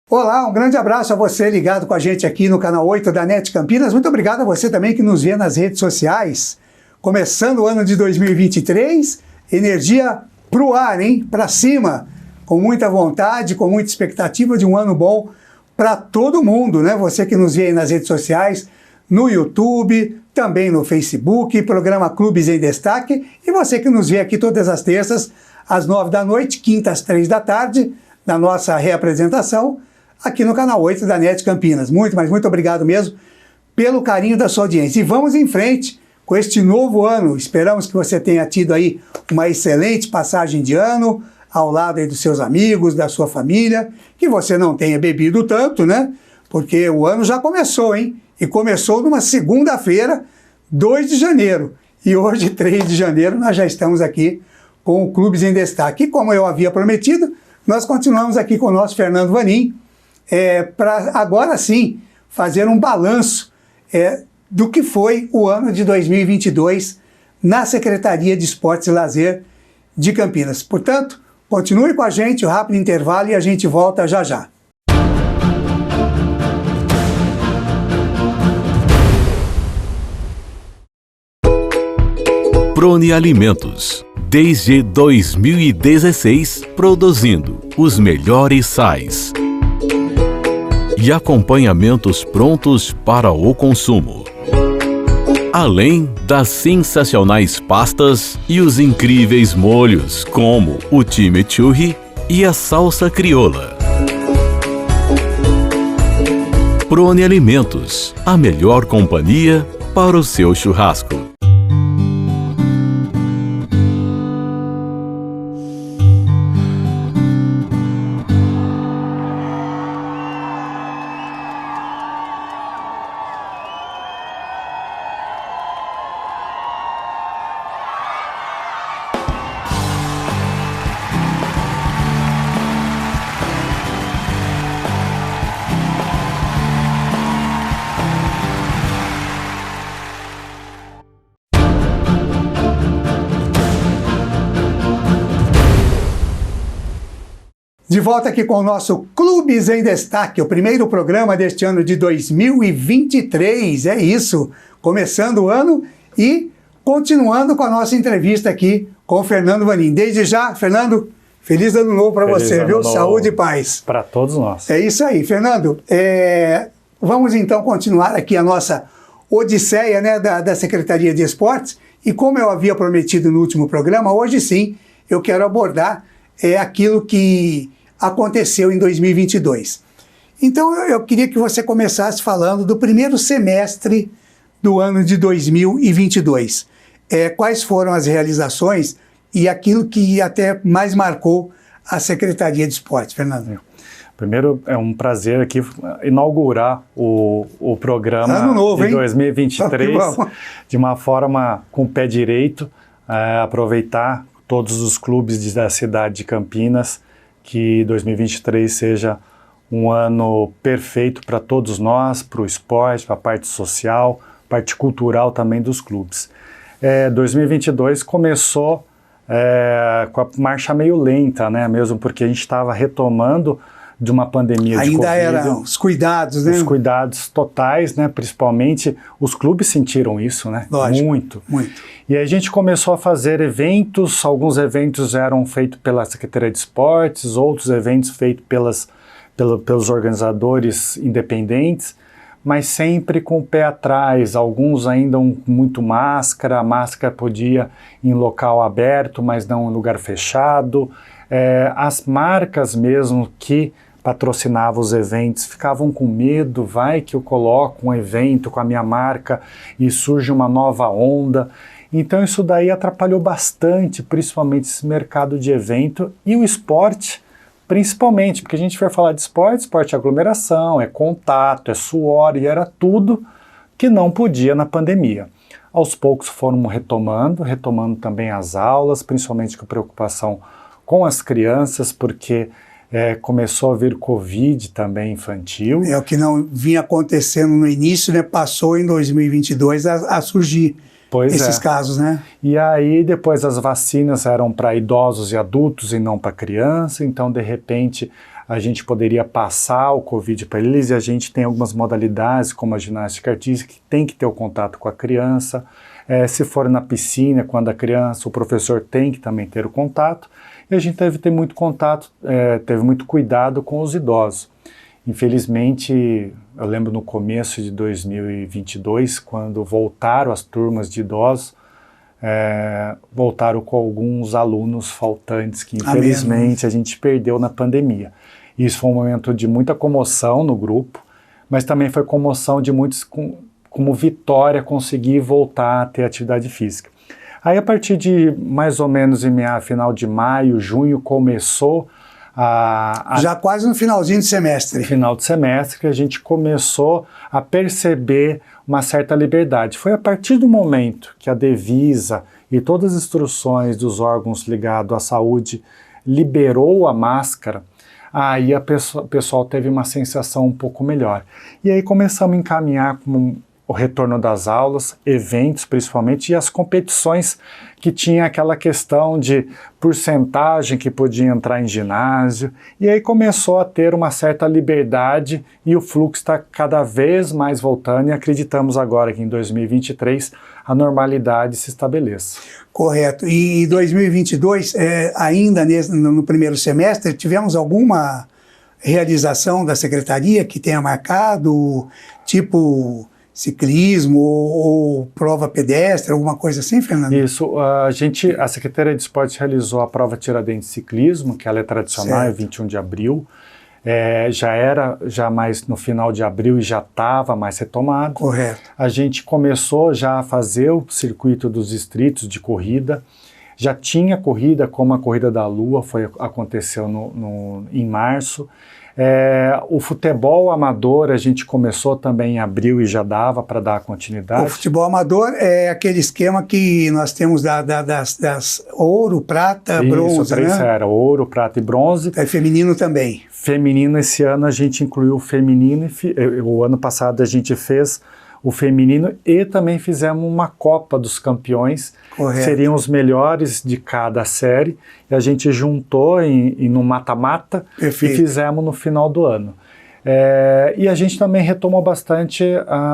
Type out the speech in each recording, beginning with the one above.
Olá, um grande abraço a você ligado com a gente aqui no canal 8 da NET Campinas. Muito obrigado a você também que nos vê nas redes sociais. Começando o ano de 2023, energia pro ar, hein? Pra cima, com muita vontade, com muita expectativa de um ano bom para todo mundo, né? Você que nos vê aí nas redes sociais, no YouTube, também no Facebook, programa Clubes em Destaque, e você que nos vê aqui todas as terças, às 9 da noite, quinta às 3 da tarde, na nossa reapresentação, aqui no canal 8 da NET Campinas. Muito obrigado mesmo pelo carinho da sua audiência. E vamos em frente com este novo ano. Esperamos que você tenha tido aí uma excelente passagem de ano, ao lado aí dos seus amigos, da sua família, que você não tenha bebido tanto, né? Porque o ano já começou, hein? E começou numa segunda-feira, 2 de janeiro. E hoje, 3 de janeiro, nós já estamos aqui com o Clubes em Destaque. E como eu havia prometido, nós continuamos aqui com o nosso Fernando Vanin, para agora sim fazer um balanço do que foi o ano de 2022 na Secretaria de Esportes e Lazer de Campinas. Portanto, continue com a gente, um rápido intervalo e a gente volta já já. Prone Alimentos, desde 2016, produzindo os melhores sais e acompanhamentos prontos para o consumo. Além das sensacionais pastas e os incríveis molhos, como o chimichurri e a salsa crioula. Prone Alimentos, a melhor companhia para o seu churrasco. De volta aqui com o nosso Clubes em Destaque, o primeiro programa deste ano de 2023. É isso, começando o ano e continuando com a nossa entrevista aqui com o Fernando Vanin. Desde já, Fernando, feliz ano novo para você, viu? Saúde e paz. Para todos nós. É isso aí, Fernando. Vamos então continuar aqui a nossa odisseia, né, da Secretaria de Esportes. E como eu havia prometido no último programa, hoje sim eu quero abordar aquilo que aconteceu em 2022. Então eu queria que você começasse falando do primeiro semestre do ano de 2022. Quais foram as realizações e aquilo que até mais marcou a Secretaria de Esportes, Fernando? Primeiro, é um prazer aqui inaugurar o programa ano novo, de 2023 de uma forma com o pé direito, aproveitar todos os clubes da cidade de Campinas, que 2023 seja um ano perfeito para todos nós, para o esporte, para a parte social, parte cultural também dos clubes. 2022 começou com a marcha meio lenta, né? Mesmo porque a gente estava retomando de uma pandemia de Covid. Ainda eram os cuidados, né? Os cuidados totais, né? Principalmente os clubes sentiram isso, né? Lógico, muito. E aí a gente começou a fazer eventos, alguns eventos eram feitos pela Secretaria de Esportes, outros eventos feitos pelos organizadores independentes, mas sempre com o pé atrás, alguns ainda muito máscara, a máscara podia ir em local aberto, mas não em lugar fechado. As marcas mesmo que patrocinava os eventos, ficavam com medo, vai que eu coloco um evento com a minha marca e surge uma nova onda. Então isso daí atrapalhou bastante, principalmente esse mercado de evento e o esporte, principalmente, porque a gente vai falar de esporte é aglomeração, é contato, é suor, e era tudo que não podia na pandemia. Aos poucos foram retomando também as aulas, principalmente com preocupação com as crianças, porque começou a vir Covid também infantil. O que não vinha acontecendo no início, né, passou em 2022 a surgir esses casos, né? E aí depois as vacinas eram para idosos e adultos e não para criança, então de repente a gente poderia passar o Covid para eles, e a gente tem algumas modalidades, como a ginástica artística, que tem que ter o contato com a criança. Se for na piscina, quando a criança, o professor tem que também ter o contato. E a gente deve ter muito contato, teve muito cuidado com os idosos. Infelizmente, eu lembro no começo de 2022, quando voltaram as turmas de idosos, voltaram com alguns alunos faltantes que infelizmente a gente perdeu na pandemia. Isso foi um momento de muita comoção no grupo, mas também foi comoção de muitos como vitória conseguir voltar a ter atividade física. Aí a partir de mais ou menos final de maio, junho, começou já quase no finalzinho de semestre. Final de semestre que a gente começou a perceber uma certa liberdade. Foi a partir do momento que a Devisa e todas as instruções dos órgãos ligados à saúde liberou a máscara, aí o pessoal teve uma sensação um pouco melhor. E aí começamos a encaminhar o retorno das aulas, eventos principalmente, e as competições que tinha aquela questão de porcentagem que podia entrar em ginásio, e aí começou a ter uma certa liberdade e o fluxo está cada vez mais voltando, e acreditamos agora que em 2023 a normalidade se estabeleça. Correto. E em 2022, ainda no primeiro semestre, tivemos alguma realização da Secretaria que tenha marcado, tipo ciclismo ou prova pedestre, alguma coisa assim, Fernando? Isso, a Secretaria de Esportes realizou a prova Tiradentes Ciclismo, que ela é tradicional, é 21 de abril, já mais no final de abril e já estava mais retomado. Correto. A gente começou já a fazer o circuito dos distritos de corrida, já tinha corrida, como a Corrida da Lua, aconteceu em março. O futebol amador a gente começou também em abril e já dava para dar continuidade. O futebol amador é aquele esquema que nós temos das ouro, prata, bronze, né? Era ouro, prata e bronze. Feminino também. Feminino, esse ano a gente incluiu o feminino, o ano passado a gente fez o feminino e também fizemos uma Copa dos Campeões. Correto. Seriam os melhores de cada série, e a gente juntou no mata-mata e fizemos no final do ano. E a gente também retomou bastante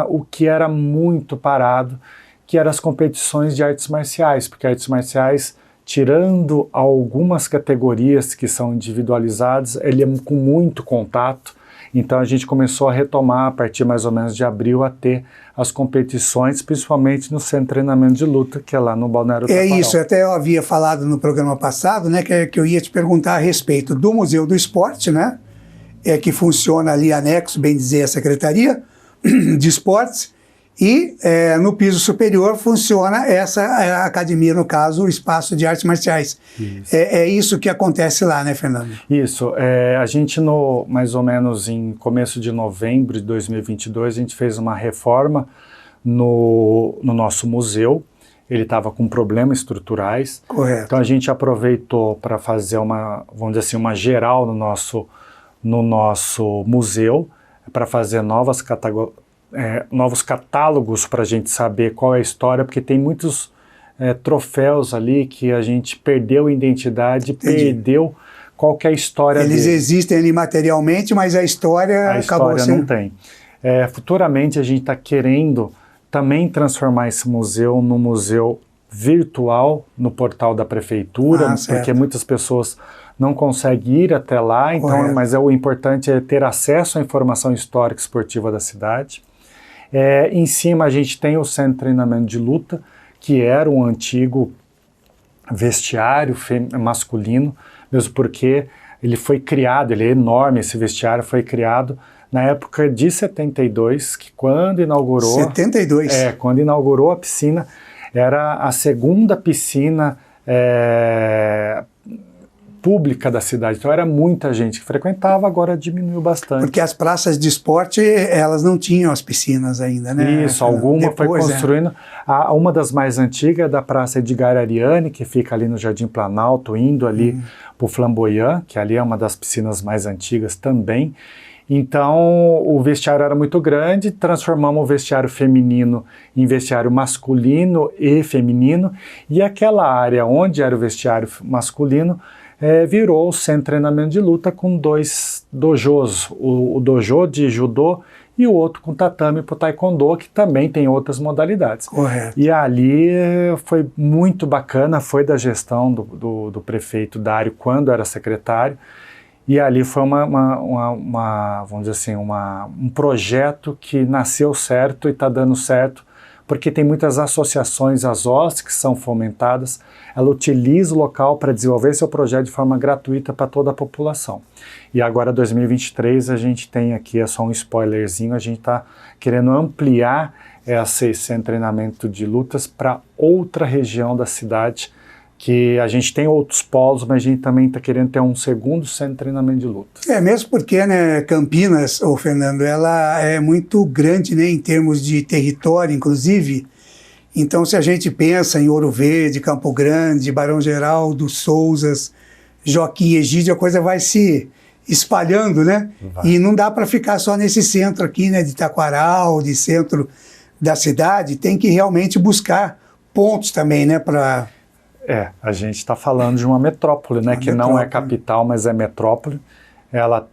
o que era muito parado, que eram as competições de artes marciais, porque artes marciais, tirando algumas categorias que são individualizadas, ele é com muito contato. Então a gente começou a retomar a partir mais ou menos de abril a ter as competições, principalmente no centro de treinamento de luta, que é lá no Balneário Taquaral. Isso, até eu havia falado no programa passado, né, que eu ia te perguntar a respeito do Museu do Esporte, né, que funciona ali anexo, bem dizer, a Secretaria de Esportes, e no piso superior funciona a academia, no caso, o espaço de artes marciais. Isso. É isso que acontece lá, né, Fernando? Isso. A gente, mais ou menos em começo de novembro de 2022, a gente fez uma reforma no nosso museu. Ele estava com problemas estruturais. Correto. Então a gente aproveitou para fazer vamos dizer assim, uma geral no nosso museu, para fazer novos catálogos para a gente saber qual é a história, porque tem muitos troféus ali que a gente perdeu a identidade, Entendi. Perdeu qual que é a história Eles deles. existem ali materialmente, mas a história acabou sendo... não tem. Futuramente a gente está querendo também transformar esse museu num museu virtual no portal da prefeitura, porque muitas pessoas não conseguem ir até lá, então, mas o importante é ter acesso à informação histórica e esportiva da cidade. Em cima a gente tem o centro de treinamento de luta, que era um antigo vestiário masculino, mesmo porque ele foi criado, ele é enorme, esse vestiário foi criado na época de 72, que quando inaugurou... 72? Quando inaugurou a piscina, era a segunda piscina pública da cidade, então era muita gente que frequentava, agora diminuiu bastante. Porque as praças de esporte, elas não tinham as piscinas ainda, né? Isso, alguma foi construindo. Uma das mais antigas é da Praça Edgar Ariane, que fica ali no Jardim Planalto, indo ali para o Flamboyant, que ali é uma das piscinas mais antigas também. Então, o vestiário era muito grande, transformamos o vestiário feminino em vestiário masculino e feminino, e aquela área onde era o vestiário masculino virou o centro de treinamento de luta com 2 dojos, o dojo de judô e o outro com tatame para o taekwondo, que também tem outras modalidades. Correto. E ali foi muito bacana, foi da gestão do prefeito Dário quando era secretário, e ali foi vamos dizer assim, um projeto que nasceu certo e está dando certo, porque tem muitas associações, as OSCs, que são fomentadas, ela utiliza o local para desenvolver seu projeto de forma gratuita para toda a população. E agora, 2023, a gente tem aqui, é só um spoilerzinho, a gente está querendo ampliar esse centro de treinamento de lutas para outra região da cidade, que a gente tem outros polos, mas a gente também está querendo ter um segundo centro de treinamento de lutas. Mesmo porque, né, Campinas, Fernando, ela é muito grande, né, em termos de território, inclusive. Então, se a gente pensa em Ouro Verde, Campo Grande, Barão Geraldo, Sousas, Joaquim, Egídio, a coisa vai se espalhando, né? Vai. E não dá para ficar só nesse centro aqui, né, de Taquaral, de centro da cidade. Tem que realmente buscar pontos também, né, para... a gente está falando de uma metrópole, né, que não é capital, mas é metrópole. Ela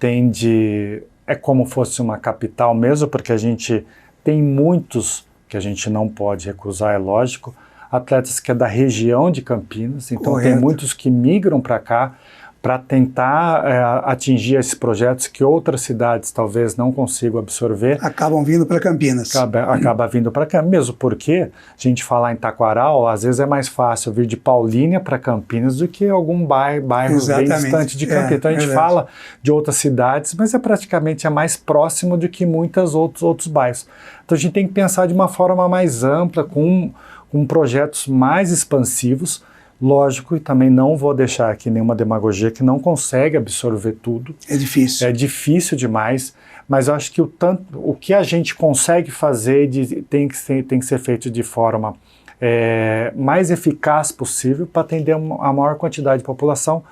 é como fosse uma capital mesmo, porque a gente tem muitos, que a gente não pode recusar, é lógico, atletas que é da região de Campinas, então Correto. Tem muitos que migram para cá para tentar atingir esses projetos que outras cidades talvez não consigam absorver. Acabam vindo para Campinas. Acaba vindo para Campinas, mesmo porque a gente falar em Taquaral, às vezes é mais fácil vir de Paulínia para Campinas do que algum bairro bem distante de Campinas. Então a gente fala de outras cidades, mas praticamente mais próximo do que muitos outros bairros. Então a gente tem que pensar de uma forma mais ampla, com projetos mais expansivos. Lógico, e também não vou deixar aqui nenhuma demagogia, que não consegue absorver tudo. É difícil. É difícil demais, mas eu acho que o que a gente consegue fazer tem que ser feito de forma mais eficaz possível para atender a maior quantidade de população.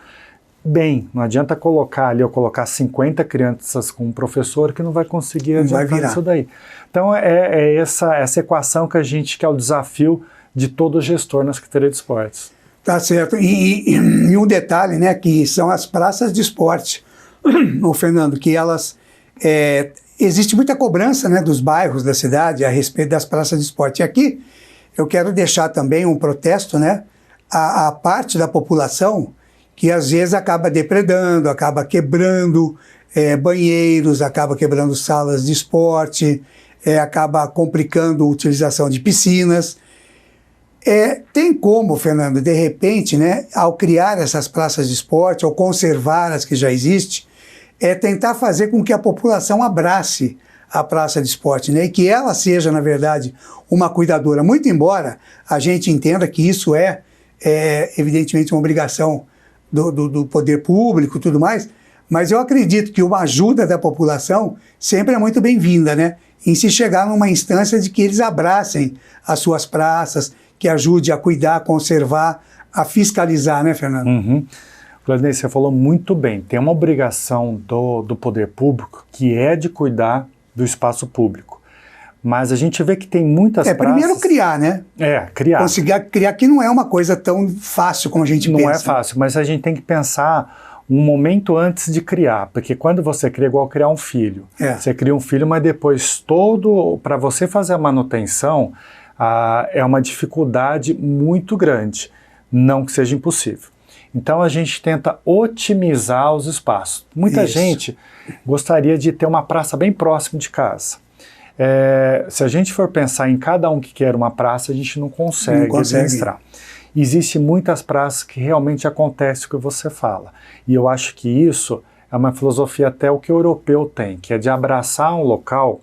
Bem, não adianta colocar 50 crianças com um professor que não vai conseguir adiantar isso daí. Então essa equação que é o desafio de todo gestor na Secretaria de Esportes. Tá certo. E um detalhe, né, que são as praças de esporte, Fernando, que elas... existe muita cobrança, né, dos bairros da cidade a respeito das praças de esporte. E aqui eu quero deixar também um protesto, né, a parte da população que às vezes acaba depredando, acaba quebrando banheiros, acaba quebrando salas de esporte, acaba complicando a utilização de piscinas. Tem como, Fernando, de repente, né, ao criar essas praças de esporte, ou conservar as que já existem, tentar fazer com que a população abrace a praça de esporte, né, e que ela seja, na verdade, uma cuidadora. Muito embora a gente entenda que isso evidentemente, uma obrigação do poder público e tudo mais, mas eu acredito que uma ajuda da população sempre é muito bem-vinda, né, em se chegar numa instância de que eles abracem as suas praças, que ajude a cuidar, a conservar, a fiscalizar, né, Fernando? Uhum. Vladimir, você falou muito bem. Tem uma obrigação do poder público que é de cuidar do espaço público. Mas a gente vê que tem muitas praças... Primeiro criar, né? Criar. Conseguir criar, que não é uma coisa tão fácil como a gente pensa. Não é fácil, mas a gente tem que pensar um momento antes de criar, porque quando você cria, é igual criar um filho. Você cria um filho, mas depois para você fazer a manutenção, é uma dificuldade muito grande, não que seja impossível. Então a gente tenta otimizar os espaços. Muita gente gostaria de ter uma praça bem próximo de casa. Se a gente for pensar em cada um que quer uma praça, a gente não consegue administrar. Existem muitas praças que realmente acontece o que você fala. E eu acho que isso é uma filosofia até o que o europeu tem, que é de abraçar um local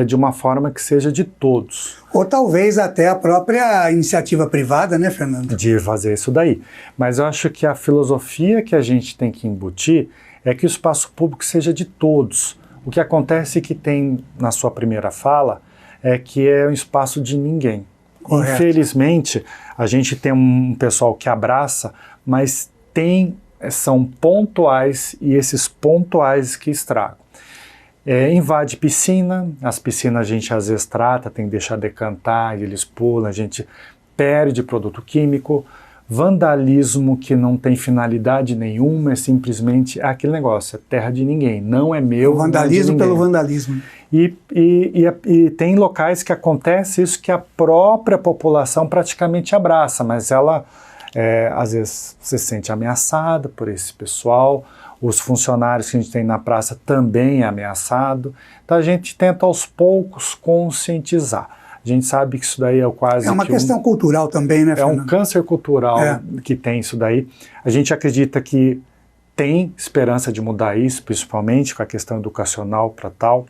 de uma forma que seja de todos. Ou talvez até a própria iniciativa privada, né, Fernando? De fazer isso daí. Mas eu acho que a filosofia que a gente tem que embutir é que o espaço público seja de todos. O que acontece que tem na sua primeira fala que é um espaço de ninguém. Correto. Infelizmente, a gente tem um pessoal que abraça, mas são pontuais e esses pontuais que estragam. Invade piscina, as piscinas a gente às vezes trata, tem que deixar decantar, e eles pulam, a gente perde produto químico, vandalismo que não tem finalidade nenhuma, é simplesmente aquele negócio, é terra de ninguém, não é meu. O vandalismo não é de pelo vandalismo. E tem locais que acontece isso que a própria população praticamente abraça, mas ela, às vezes, se sente ameaçada por esse pessoal, os funcionários que a gente tem na praça também é ameaçado, então a gente tenta aos poucos conscientizar. A gente sabe que isso daí é quase... É uma questão cultural também, né, Fernando? É um câncer cultural que tem isso daí. A gente acredita que tem esperança de mudar isso, principalmente com a questão educacional para tal.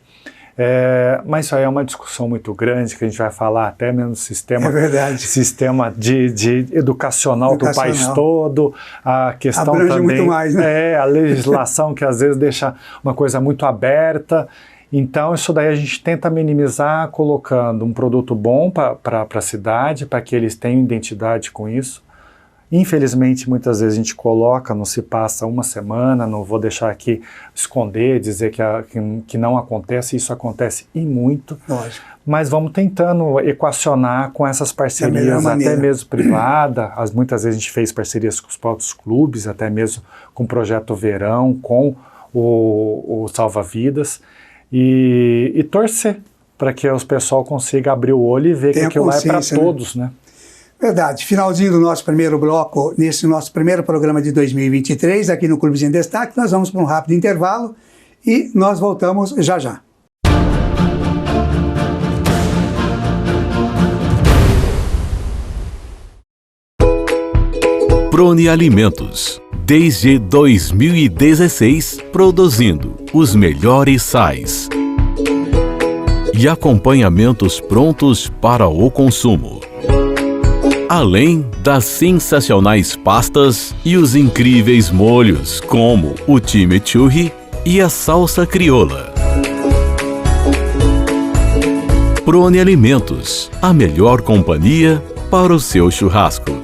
Mas isso aí é uma discussão muito grande, que a gente vai falar até mesmo do sistema, sistema de educacional do país todo, a questão abrange também... muito mais, né? A legislação que às vezes deixa uma coisa muito aberta. Então, isso daí a gente tenta minimizar colocando um produto bom para a cidade, para que eles tenham identidade com isso. Infelizmente, muitas vezes a gente coloca, não se passa uma semana, não vou deixar aqui esconder, dizer que não acontece, isso acontece e muito. Lógico. Mas vamos tentando equacionar com essas parcerias, até mesmo privada. Muitas vezes a gente fez parcerias com os próprios clubes, até mesmo com o Projeto Verão, com o Salva-Vidas. E torcer para que o pessoal consiga abrir o olho e ver que aquilo lá é para todos, né? Verdade. Finalzinho do nosso primeiro bloco, nesse nosso primeiro programa de 2023, aqui no Clubes em Destaque, nós vamos para um rápido intervalo e nós voltamos já já. Prone Alimentos. Desde 2016, produzindo os melhores sais e acompanhamentos prontos para o consumo. Além das sensacionais pastas e os incríveis molhos, como o chimichurri e a salsa crioula. Prone Alimentos, a melhor companhia para o seu churrasco.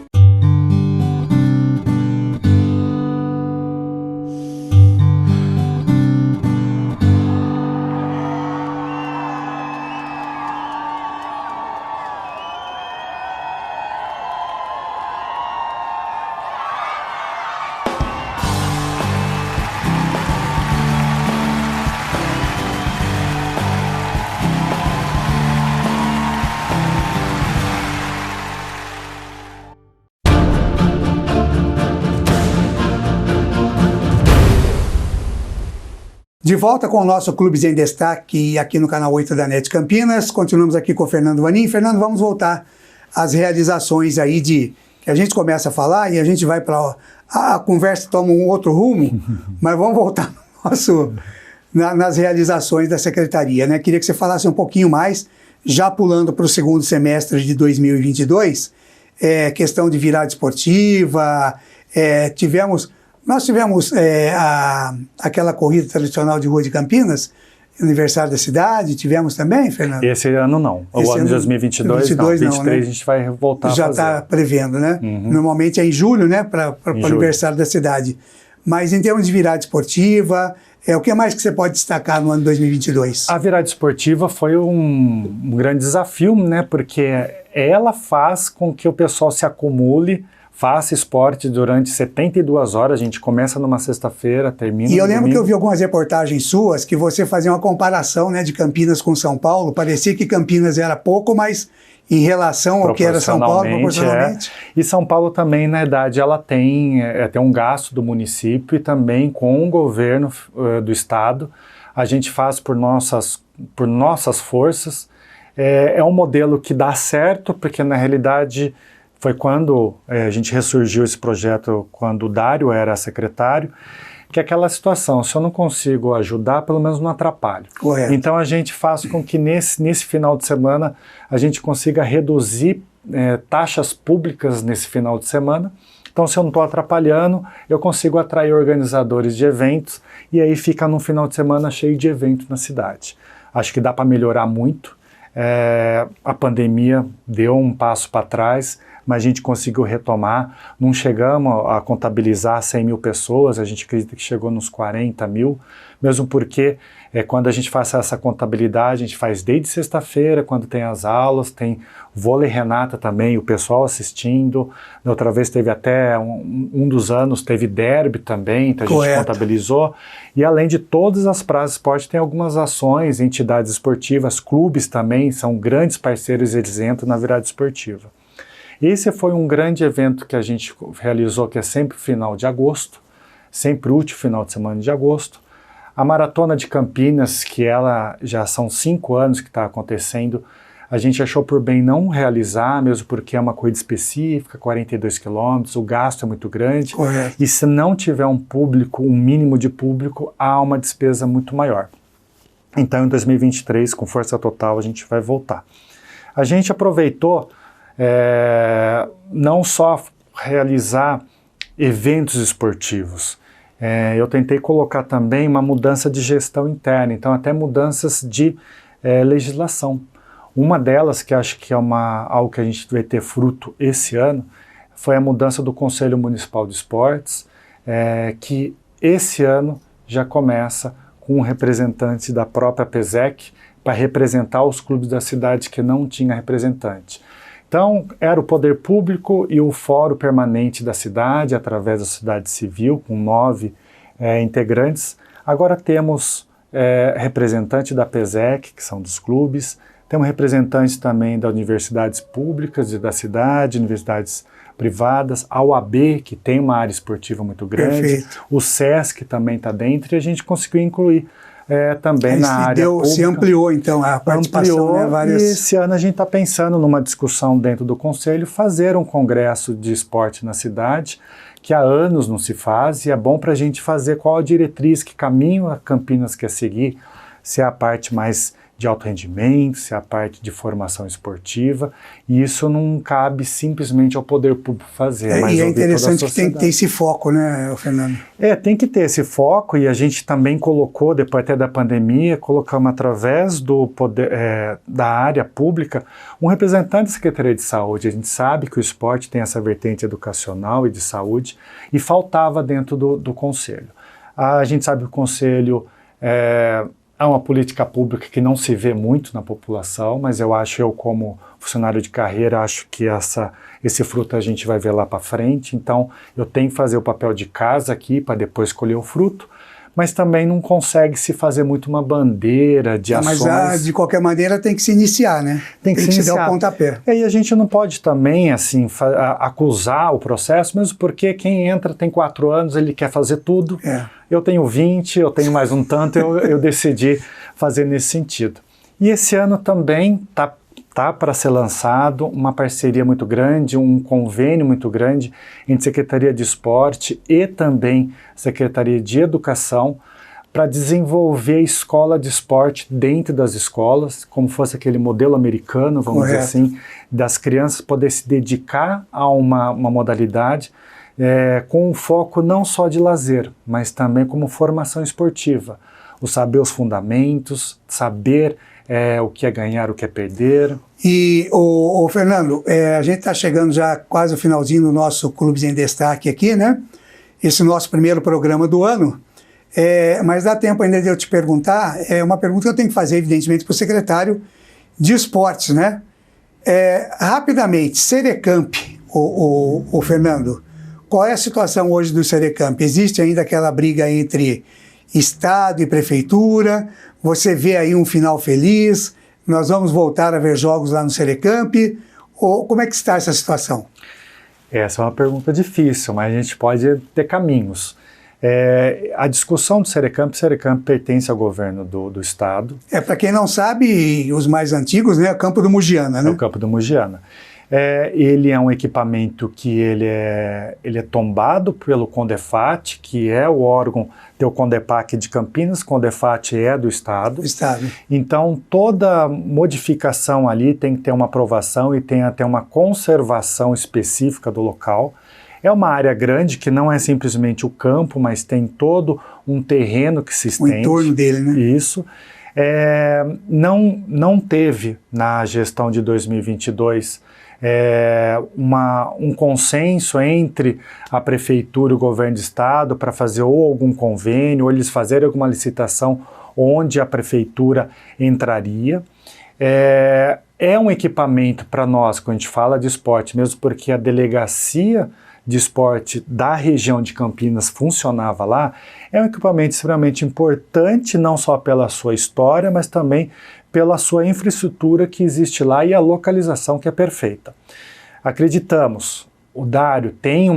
De volta com o nosso Clubes em Destaque aqui no canal 8 da NET Campinas. Continuamos aqui com o Fernando Vanin. Fernando, vamos voltar às realizações aí que a gente começa a falar e a gente vai para... A conversa toma um outro rumo, mas vamos voltar nas realizações da Secretaria, né? Queria que você falasse um pouquinho mais, já pulando para o segundo semestre de 2022, questão de virada esportiva, nós tivemos aquela corrida tradicional de rua de Campinas, aniversário da cidade, tivemos também, Fernando? Esse ano não. O ano de 2022 não. 2023 né? a gente vai voltar já a fazer. Já está prevendo, né? Uhum. Normalmente é em julho, né? Para o aniversário da cidade. Mas em termos de virada esportiva, o que mais que você pode destacar no ano de 2022? A virada esportiva foi um grande desafio, né? Porque ela faz com que o pessoal se acumule, faça esporte durante 72 horas, a gente começa numa sexta-feira, termina E eu lembro domingo. que eu vi algumas reportagens suas que você fazia uma comparação, né, de Campinas com São Paulo, parecia que Campinas era pouco, mas em relação ao que era São Paulo, proporcionalmente. E São Paulo também, na verdade, ela tem um gasto do município e também com o governo do estado, a gente faz por nossas forças, é um modelo que dá certo, porque na realidade... Foi quando a gente ressurgiu esse projeto, quando o Dário era secretário, que é aquela situação, se eu não consigo ajudar, pelo menos não atrapalho. Correto. Então a gente faz com que nesse final de semana a gente consiga reduzir taxas públicas nesse final de semana. Então se eu não estou atrapalhando, eu consigo atrair organizadores de eventos e aí fica num final de semana cheio de eventos na cidade. Acho que dá para melhorar muito. A pandemia deu um passo para trás, mas a gente conseguiu retomar. Não chegamos a contabilizar 100 mil pessoas, a gente acredita que chegou nos 40 mil, mesmo porque quando a gente faz essa contabilidade, a gente faz desde sexta-feira, quando tem as aulas, tem vôlei Renata também, o pessoal assistindo. Da outra vez teve até um dos anos, teve derby também, então a gente contabilizou. E além de todas as praças de esporte, tem algumas ações, entidades esportivas, clubes também, são grandes parceiros, eles entram na virada esportiva. Esse foi um grande evento que a gente realizou, que é sempre final de agosto, sempre último final de semana de agosto. A Maratona de Campinas, que ela já são 5 anos que está acontecendo, a gente achou por bem não realizar, mesmo porque é uma corrida específica, 42 quilômetros, o gasto é muito grande. Correto. E se não tiver um público, um mínimo de público, há uma despesa muito maior. Então, em 2023, com força total, a gente vai voltar. A gente aproveitou não só realizar eventos esportivos, eu tentei colocar também uma mudança de gestão interna, então até mudanças de legislação. Uma delas, que acho que é algo que a gente vai ter fruto esse ano, foi a mudança do Conselho Municipal de Esportes, que esse ano já começa com um representante da própria PESEC para representar os clubes da cidade que não tinha representante. Então, era o poder público e o fórum permanente da cidade, através da sociedade civil, com 9 integrantes. Agora temos representante da PESEC, que são dos clubes, temos representantes também das universidades públicas da cidade, universidades privadas, a UAB, que tem uma área esportiva muito grande, Perfeito. O SESC também está dentro, e a gente conseguiu incluir também na área pública. Se ampliou, então, a participação, né? Várias... E esse ano a gente está pensando numa discussão dentro do Conselho, fazer um congresso de esporte na cidade, que há anos não se faz, e é bom para a gente fazer qual a diretriz, que caminho a Campinas quer seguir, se é a parte mais de alto rendimento, se é a parte de formação esportiva, e isso não cabe simplesmente ao poder público fazer. E é interessante que tem que ter esse foco, né, Fernando? Tem que ter esse foco, e a gente também colocou, depois até da pandemia, colocamos através do poder, da área pública, um representante da Secretaria de Saúde. A gente sabe que o esporte tem essa vertente educacional e de saúde, e faltava dentro do Conselho. A gente sabe que o Conselho é uma política pública que não se vê muito na população, mas eu como funcionário de carreira, acho que esse fruto a gente vai ver lá para frente, então eu tenho que fazer o papel de casa aqui para depois colher o fruto, mas também não consegue se fazer muito uma bandeira de ações. Mas de qualquer maneira tem que se iniciar, né? Tem que se dar o pontapé. E a gente não pode também assim, acusar o processo, mesmo porque quem entra tem 4 anos, ele quer fazer tudo. Eu tenho 20, eu tenho mais um tanto, eu decidi fazer nesse sentido. E esse ano também tá para ser lançado uma parceria muito grande, um convênio muito grande entre Secretaria de Esporte e também Secretaria de Educação para desenvolver a escola de esporte dentro das escolas, como fosse aquele modelo americano, vamos dizer assim, das crianças poderem se dedicar a uma modalidade com um foco não só de lazer, mas também como formação esportiva. Saber os fundamentos, saber o que é ganhar, o que é perder. E, Fernando, a gente está chegando já quase ao finalzinho do nosso Clubes em Destaque aqui, né? Esse nosso primeiro programa do ano. Mas dá tempo ainda de eu te perguntar, uma pergunta que eu tenho que fazer, evidentemente, para o secretário de Esportes, né? Rapidamente, Serecamp, o Fernando, qual é a situação hoje do Serecamp? Existe ainda aquela briga entre Estado e Prefeitura? Você vê aí um final feliz? Nós vamos voltar a ver jogos lá no Serecamp? Ou como é que está essa situação? Essa é uma pergunta difícil, mas a gente pode ter caminhos. A discussão do Serecamp pertence ao governo do Estado. Para quem não sabe, os mais antigos, né? O Campo do Mugiana, né? É o Campo do Mugiana. Ele é um equipamento que ele é tombado pelo CONDEFAT, que é o órgão, tem o CONDEPAC de Campinas, CONDEFAT é do Estado. Então, toda modificação ali tem que ter uma aprovação e tem até uma conservação específica do local. É uma área grande que não é simplesmente o campo, mas tem todo um terreno que se estende. O entorno dele, né? Isso. Não teve na gestão de 2022 um consenso entre a prefeitura e o governo de estado para fazer ou algum convênio, ou eles fazerem alguma licitação onde a prefeitura entraria. É um equipamento para nós, quando a gente fala de esporte, mesmo porque a delegacia de esporte da região de Campinas funcionava lá, é um equipamento extremamente importante, não só pela sua história, mas também pela sua infraestrutura que existe lá e a localização que é perfeita. Acreditamos, o Dário tem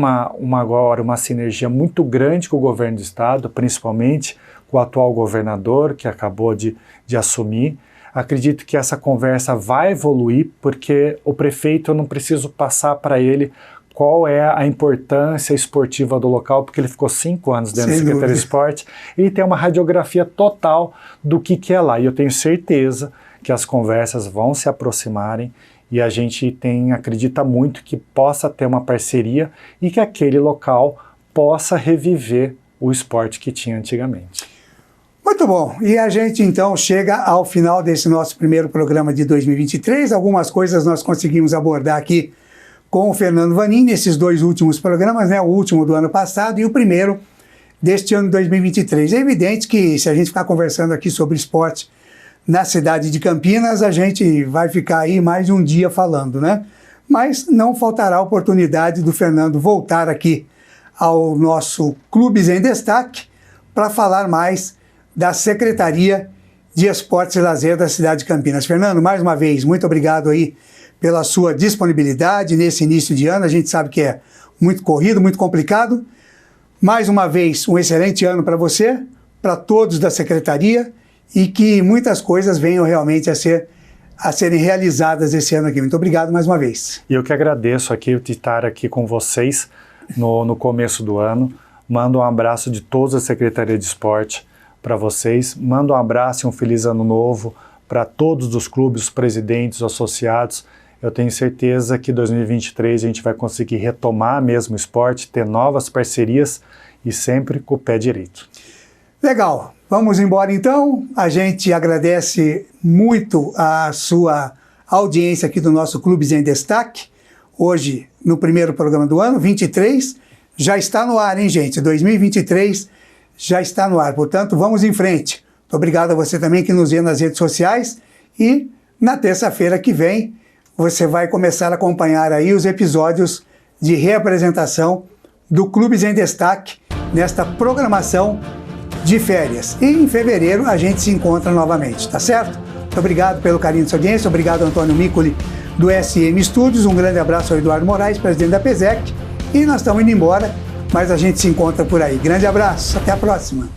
agora uma sinergia muito grande com o governo do estado, principalmente com o atual governador que acabou de assumir. Acredito que essa conversa vai evoluir, porque o prefeito, eu não preciso passar para ele qual é a importância esportiva do local, porque ele ficou 5 anos dentro da Secretaria de Esporte, ele tem uma radiografia total do que é lá, e eu tenho certeza que as conversas vão se aproximarem, e a gente acredita muito que possa ter uma parceria e que aquele local possa reviver o esporte que tinha antigamente. Muito bom, e a gente então chega ao final desse nosso primeiro programa de 2023, algumas coisas nós conseguimos abordar aqui com o Fernando Vanin, nesses 2 últimos programas, né? O último do ano passado e o primeiro deste ano de 2023. É evidente que se a gente ficar conversando aqui sobre esporte na cidade de Campinas, a gente vai ficar aí mais um dia falando, né? Mas não faltará a oportunidade do Fernando voltar aqui ao nosso Clubes em Destaque para falar mais da Secretaria de Esportes e Lazer da cidade de Campinas. Fernando, mais uma vez, muito obrigado aí pela sua disponibilidade nesse início de ano. A gente sabe que é muito corrido, muito complicado. Mais uma vez, um excelente ano para você, para todos da Secretaria, e que muitas coisas venham realmente a serem realizadas esse ano aqui. Muito obrigado mais uma vez. E eu que agradeço aqui de estar aqui com vocês no começo do ano. Mando um abraço de toda a Secretaria de Esporte para vocês. Mando um abraço e um feliz ano novo para todos os clubes, os presidentes, os associados. Eu tenho certeza que em 2023 a gente vai conseguir retomar mesmo o esporte, ter novas parcerias e sempre com o pé direito. Legal, vamos embora então. A gente agradece muito a sua audiência aqui do nosso Clubes em Destaque. Hoje, no primeiro programa do ano, 23, já está no ar, hein, gente? 2023 já está no ar, portanto, vamos em frente. Muito obrigado a você também que nos vê nas redes sociais e na terça-feira que vem você vai começar a acompanhar aí os episódios de reapresentação do Clubes em Destaque nesta programação de férias. E em fevereiro a gente se encontra novamente, tá certo? Muito obrigado pelo carinho da sua audiência, obrigado Antônio Micoli do SM Studios, um grande abraço ao Eduardo Moraes, presidente da PESEC, e nós estamos indo embora, mas a gente se encontra por aí. Grande abraço, até a próxima!